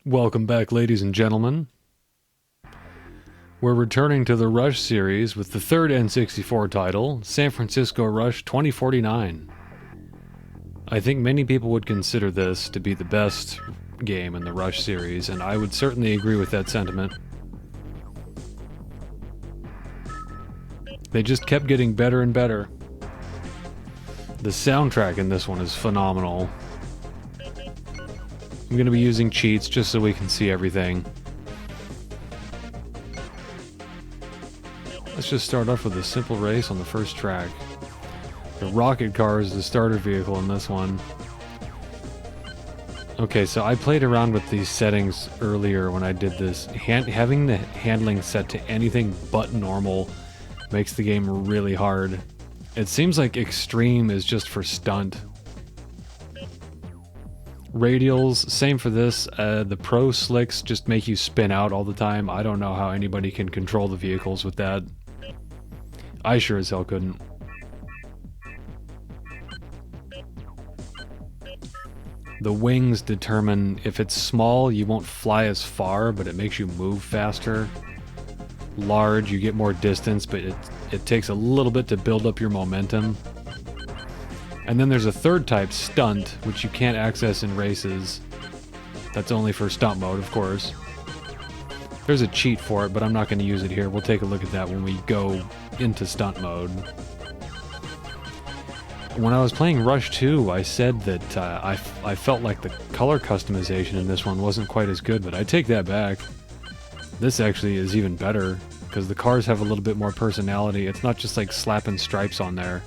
Welcome back, ladies and gentlemen. We're returning to the Rush series with the third N64 title, San Francisco Rush 2049. I think many people would consider this to be the best game in the Rush series, and I would certainly agree with that sentiment. They just kept getting better and better. The soundtrack in this one is phenomenal. I'm going to be using cheats just so we can see everything. Let's just start off with a simple race on the first track. The rocket car is the starter vehicle in this one. Okay, so I played around with these settings earlier when I did this. Having the handling set to anything but normal makes the game really hard. It seems like extreme is just for stunt. Radials, same for this. The pro slicks just make you spin out all the time. I don't know how anybody can control the vehicles with that. I sure as hell couldn't. The wings determine if it's small, you won't fly as far, but it makes you move faster. Large, you get more distance, but it takes a little bit to build up your momentum. And then there's a third type, stunt, which you can't access in races. That's only for stunt mode, of course. There's a cheat for it, but I'm not going to use it here. We'll take a look at that when we go into stunt mode. When I was playing Rush 2, I said that I felt like the color customization in this one wasn't quite as good, but I take that back. This actually is even better, because the cars have a little bit more personality. It's not just like slapping stripes on there.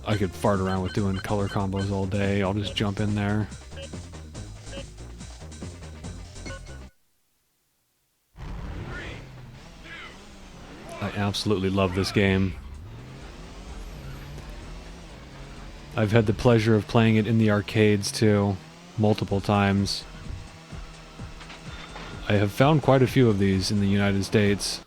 I could fart around with doing color combos all day. I'll just jump in there. I absolutely love this game. I've had the pleasure of playing it in the arcades too, multiple times. I have found quite a few of these in the United States.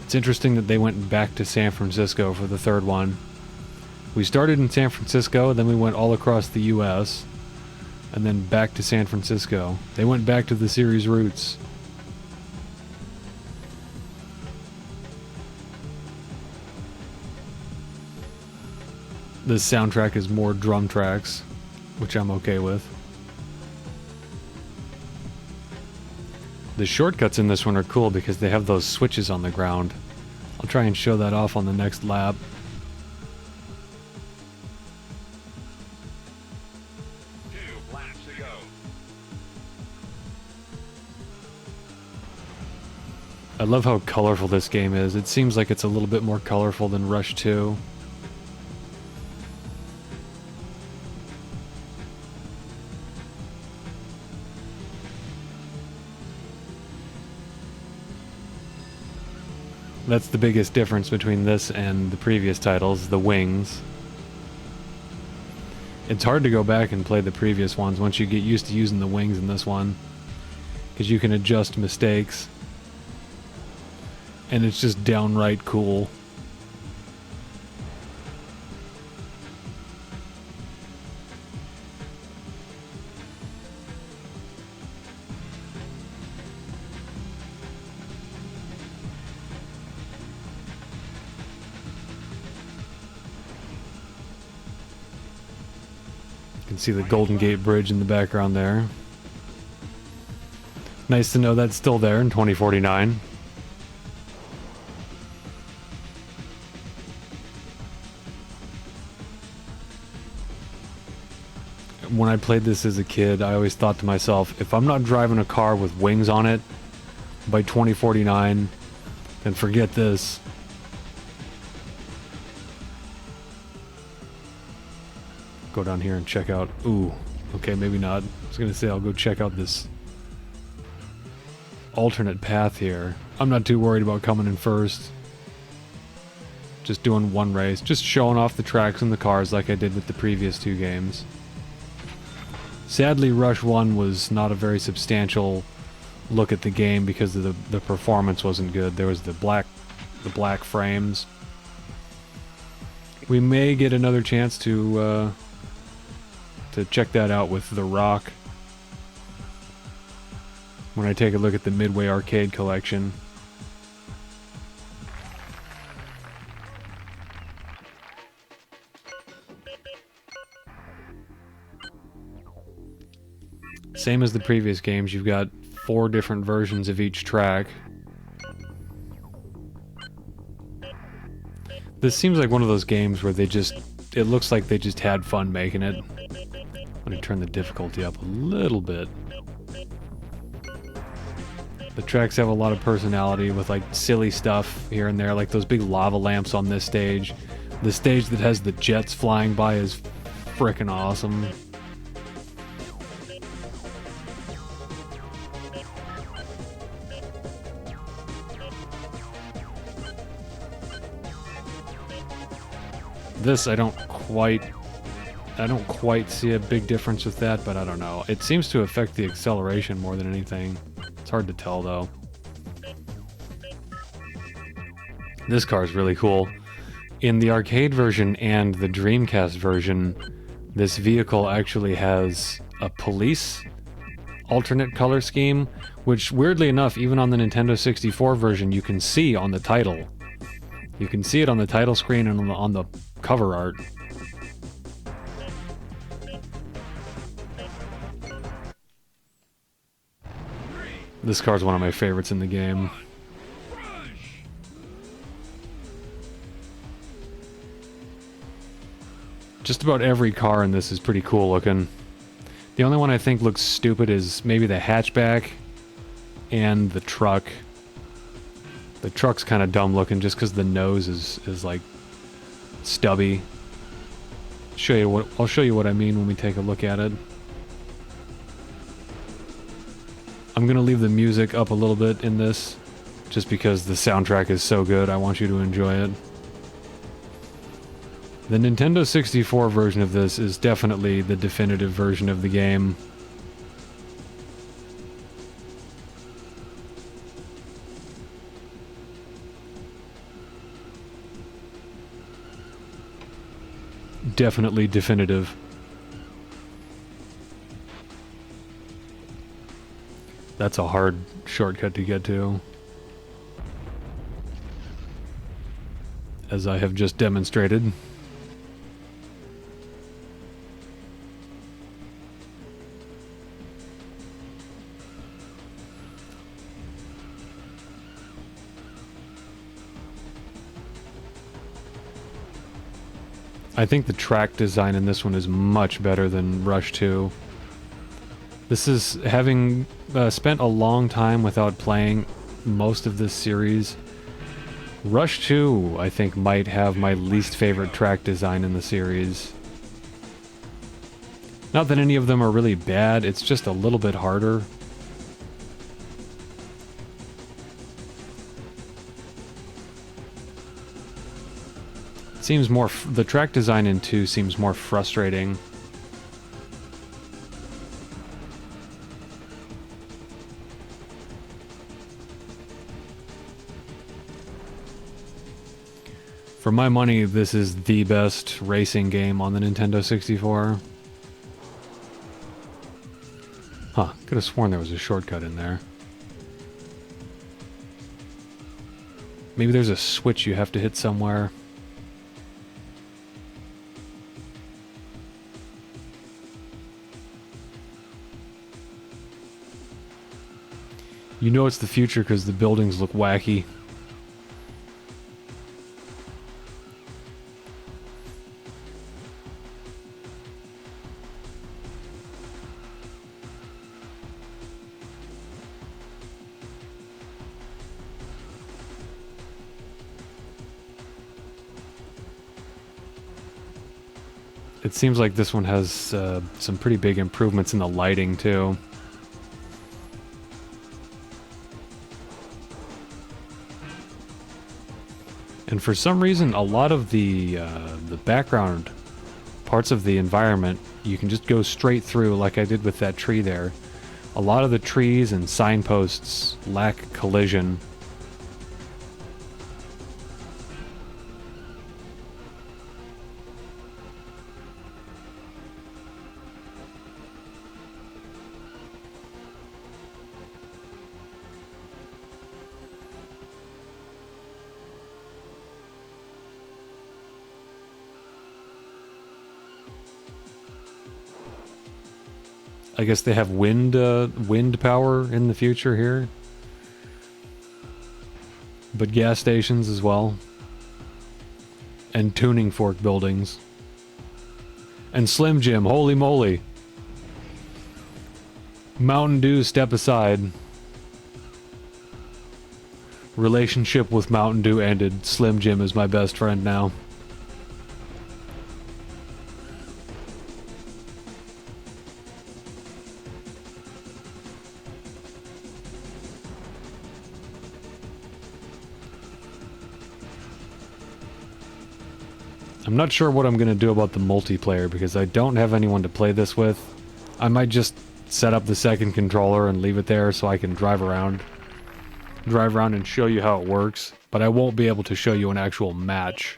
It's interesting that they went back to San Francisco for the third one. We started in San Francisco, then we went all across the US, and then back to San Francisco. They went back to the series roots. This soundtrack is more drum tracks, which I'm okay with. The shortcuts in this one are cool because they have those switches on the ground. I'll try and show that off on the next lap. I love how colorful this game is. It seems like it's a little bit more colorful than Rush 2. That's the biggest difference between this and the previous titles, the wings. It's hard to go back and play the previous ones once you get used to using the wings in this one, because you can adjust mistakes. And it's just downright cool. You can see the Golden Gate Bridge in the background there. Nice to know that's still there in 2049. When I played this as a kid, I always thought to myself, if I'm not driving a car with wings on it by 2049, then forget this. Go down here and check out... Ooh, okay, maybe not. I was gonna say I'll go check out this alternate path here. I'm not too worried about coming in first. Just doing one race. Just showing off the tracks and the cars like I did with the previous two games. Sadly, Rush 1 was not a very substantial look at the game because of the performance wasn't good. There was the black frames. We may get another chance to check that out with The Rock when I take a look at the Midway Arcade collection. Same as the previous games, you've got 4 different versions of each track. This seems like one of those games where it looks like they just had fun making it. Let me turn the difficulty up a little bit. The tracks have a lot of personality with like silly stuff here and there, like those big lava lamps on this stage. The stage that has the jets flying by is frickin' awesome. This I don't quite see a big difference with that, but I don't know. It seems to affect the acceleration more than anything. It's hard to tell though. This car is really cool. In the arcade version and the Dreamcast version, this vehicle actually has a police alternate color scheme, which weirdly enough, even on the Nintendo 64 version, you can see on the title. You can see it on the title screen and on the cover art. This car is one of my favorites in the game. Just about every car in this is pretty cool looking. The only one I think looks stupid is maybe the hatchback and the truck. The truck's kind of dumb looking just because the nose is like stubby. I'll show you what I mean when we take a look at it. I'm gonna leave the music up a little bit in this, just because the soundtrack is so good. I want you to enjoy it. The Nintendo 64 version of this is definitely the definitive version of the game. Definitely definitive. That's a hard shortcut to get to, as I have just demonstrated. I think the track design in this one is much better than Rush 2. This is having spent a long time without playing most of this series. Rush 2, I think, might have my least favorite track design in the series. Not that any of them are really bad, it's just a little bit harder. Seems more, the track design in 2 seems more frustrating. For my money, this is the best racing game on the Nintendo 64. Huh, could have sworn there was a shortcut in there. Maybe there's a switch you have to hit somewhere. You know it's the future because the buildings look wacky. It seems like this one has some pretty big improvements in the lighting too. And for some reason, a lot of the background parts of the environment, you can just go straight through like I did with that tree there. A lot of the trees and signposts lack collision. I guess they have wind power in the future here. But gas stations as well. And tuning fork buildings. And Slim Jim, holy moly. Mountain Dew, step aside. Relationship with Mountain Dew ended. Slim Jim is my best friend now. I'm not sure what I'm going to do about the multiplayer because I don't have anyone to play this with. I might just set up the second controller and leave it there so I can drive around. Drive around and show you how it works, but I won't be able to show you an actual match.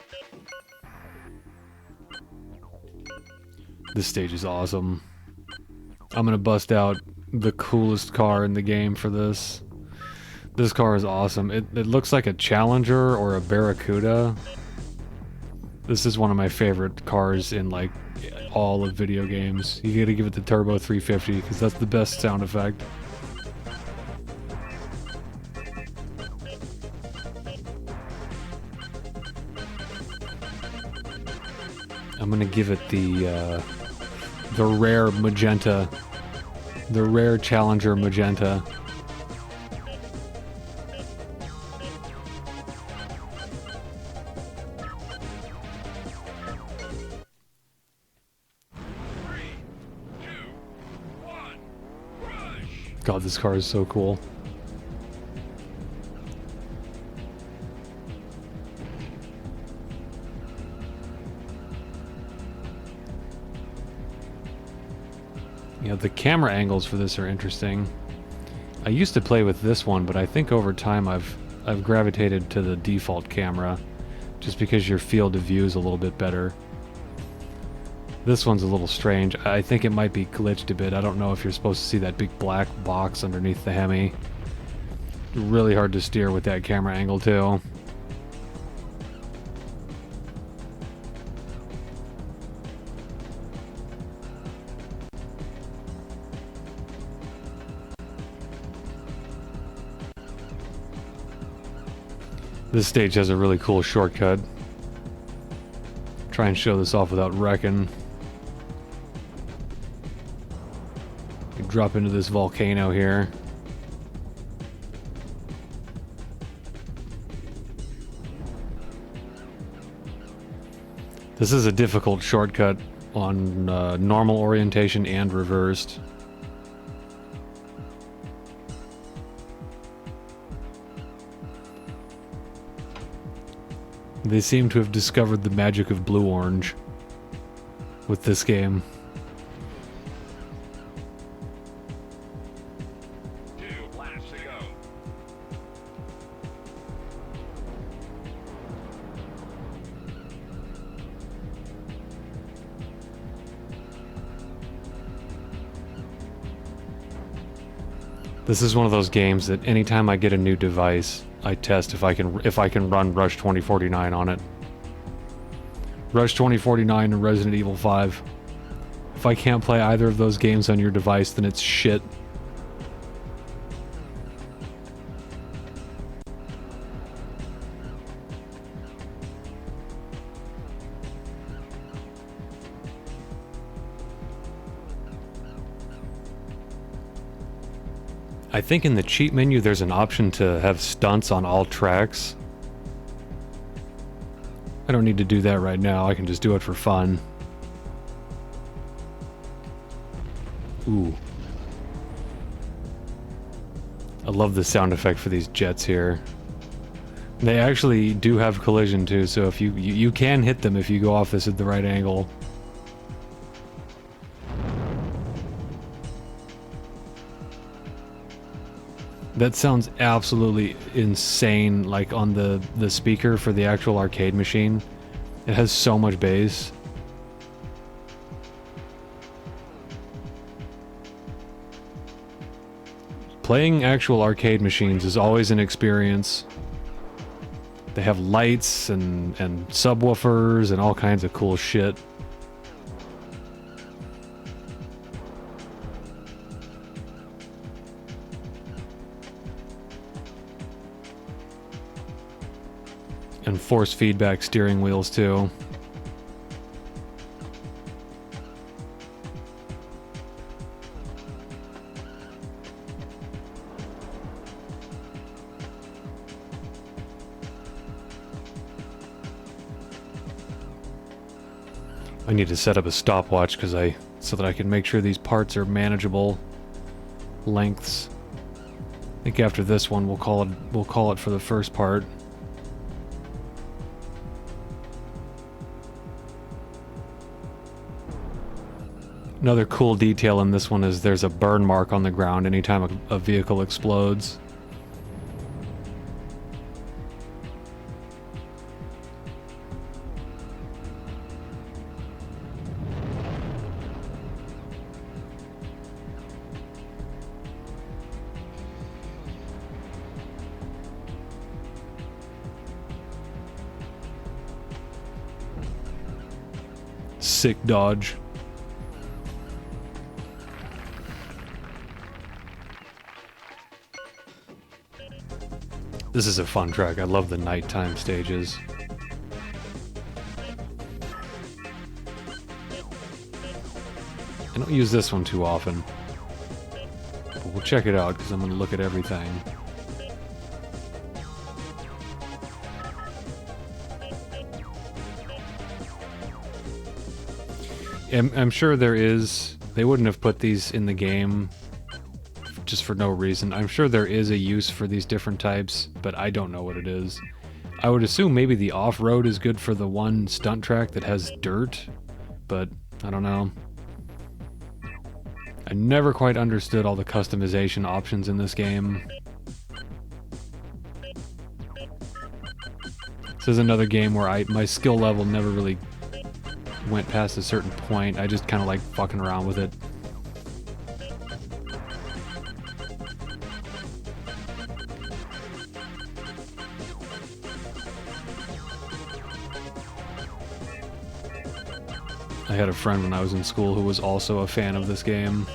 This stage is awesome. I'm going to bust out the coolest car in the game for this. This car is awesome. It looks like a Challenger or a Barracuda. This is one of my favorite cars in, like, all of video games. You gotta give it the Turbo 350, because that's the best sound effect. I'm gonna give it the rare magenta. The rare Challenger magenta. God, this car is so cool. Yeah, the camera angles for this are interesting. I used to play with this one, but I think over time I've gravitated to the default camera, just because your field of view is a little bit better. This one's a little strange. I think it might be glitched a bit. I don't know if you're supposed to see that big black box underneath the Hemi. Really hard to steer with that camera angle too. This stage has a really cool shortcut. Try and show this off without wrecking. You drop into this volcano here. This is a difficult shortcut on normal orientation and reversed. They seem to have discovered the magic of blue-orange with this game. This is one of those games that anytime I get a new device, I test if I can run Rush 2049 on it. Rush 2049 and Resident Evil 5. If I can't play either of those games on your device, then it's shit. I think in the cheat menu there's an option to have stunts on all tracks. I don't need to do that right now, I can just do it for fun. Ooh. I love the sound effect for these jets here. They actually do have collision too, so if you can hit them if you go off this at the right angle. That sounds absolutely insane, like on the speaker for the actual arcade machine. It has so much bass. Playing actual arcade machines is always an experience. They have lights and subwoofers and all kinds of cool shit. And force feedback steering wheels too. I need to set up a stopwatch so that I can make sure these parts are manageable lengths. I think after this one we'll call it for the first part. Another cool detail in this one is there's a burn mark on the ground anytime a vehicle explodes. Sick dodge. This is a fun track. I love the nighttime stages. I don't use this one too often. But we'll check it out because I'm going to look at everything. I'm sure there is... They wouldn't have put these in the game just for no reason. I'm sure there is a use for these different types, but I don't know what it is. I would assume maybe the off-road is good for the one stunt track that has dirt, but I don't know. I never quite understood all the customization options in this game. This is another game where my skill level never really went past a certain point. I just kind of like fucking around with it. I had a friend when I was in school who was also a fan of this game.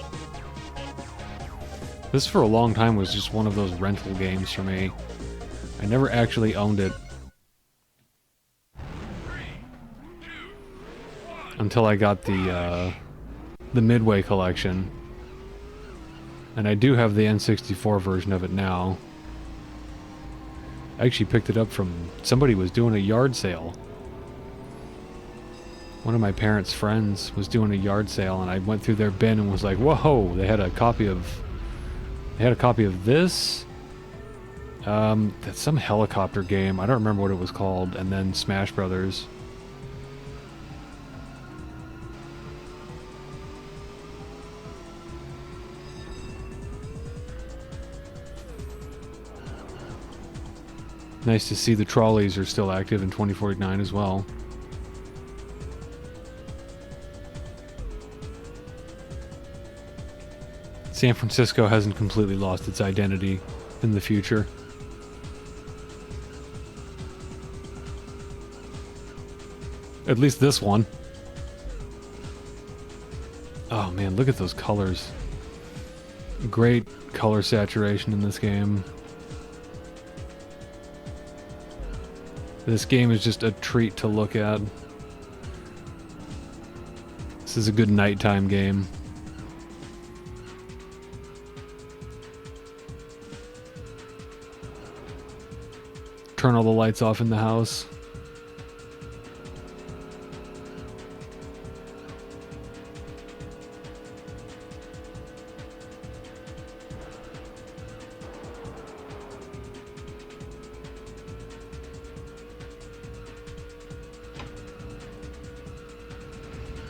This for a long time was just one of those rental games for me. I never actually owned it. Until I got the Midway collection. And I do have the N64 version of it now. I actually picked it up from... Somebody was doing a yard sale. One of my parents' friends was doing a yard sale, and I went through their bin and was like, whoa, they had a copy of... They had a copy of this? That's some helicopter game. I don't remember what it was called. And then Smash Brothers. Nice to see the trolleys are still active in 2049 as well. San Francisco hasn't completely lost its identity in the future. At least this one. Oh man, look at those colors. Great color saturation in this game. This game is just a treat to look at. This is a good nighttime game. Turn all the lights off in the house.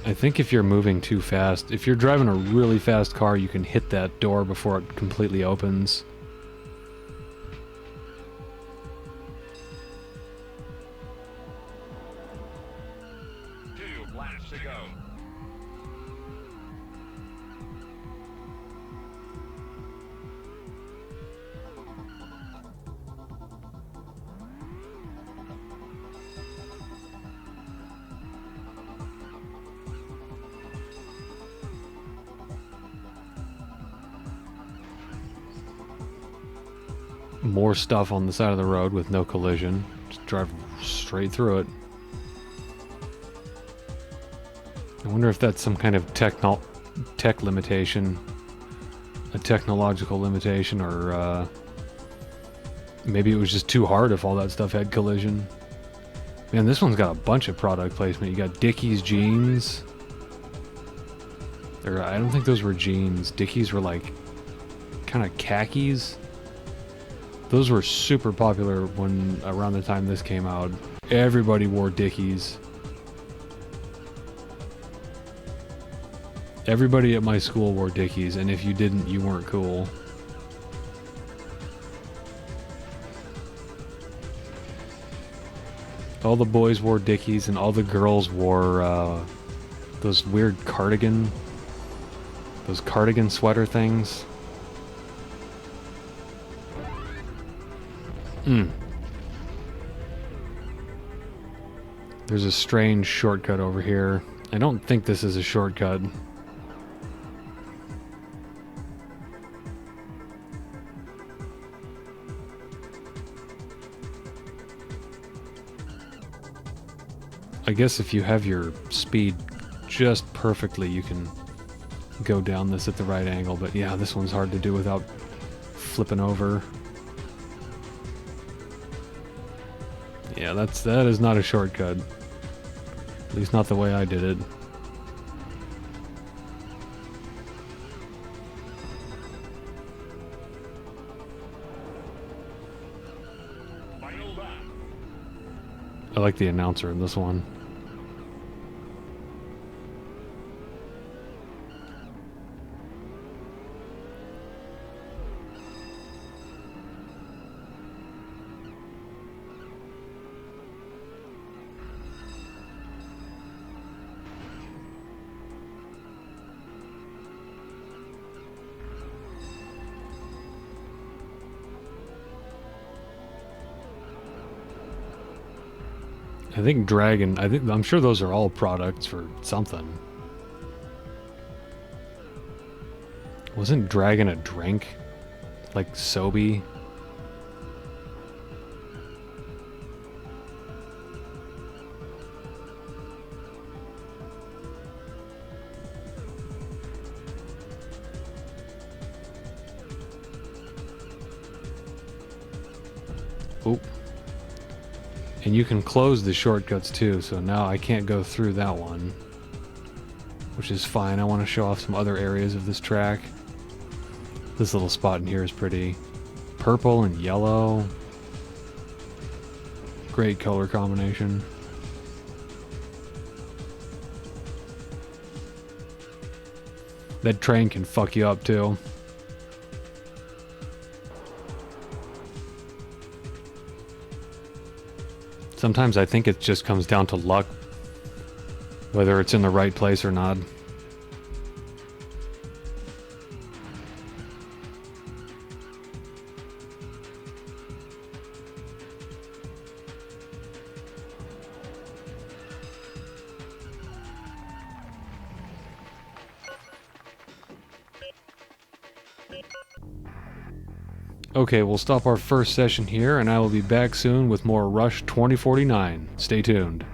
I think if you're moving too fast, if you're driving a really fast car, you can hit that door before it completely opens. more stuff on the side of the road with no collision. Just drive straight through it. I wonder if that's some kind of tech limitation, a technological limitation, or maybe it was just too hard if all that stuff had collision. Man, this one's got a bunch of product placement. You got Dickies jeans. Or I don't think those were jeans. Dickies were like kind of khakis. Those were super popular when around the time this came out. Everybody wore Dickies. Everybody at my school wore Dickies, and if you didn't, you weren't cool. All the boys wore Dickies, and all the girls wore those weird cardigan sweater things. There's a strange shortcut over here. I don't think this is a shortcut. I guess if you have your speed just perfectly, you can go down this at the right angle, but yeah, this one's hard to do without flipping over. Yeah, that is not a shortcut. At least not the way I did it. I like the announcer in this one. I think Dragon, I'm sure those are all products for something. Wasn't Dragon a drink? Like Sobe? Oh. And you can close the shortcuts too, so now I can't go through that one. Which is fine, I want to show off some other areas of this track. This little spot in here is pretty. Purple and yellow. Great color combination. That train can fuck you up too. Sometimes I think it just comes down to luck, whether it's in the right place or not. Okay, we'll stop our first session here, and I will be back soon with more Rush 2049. Stay tuned.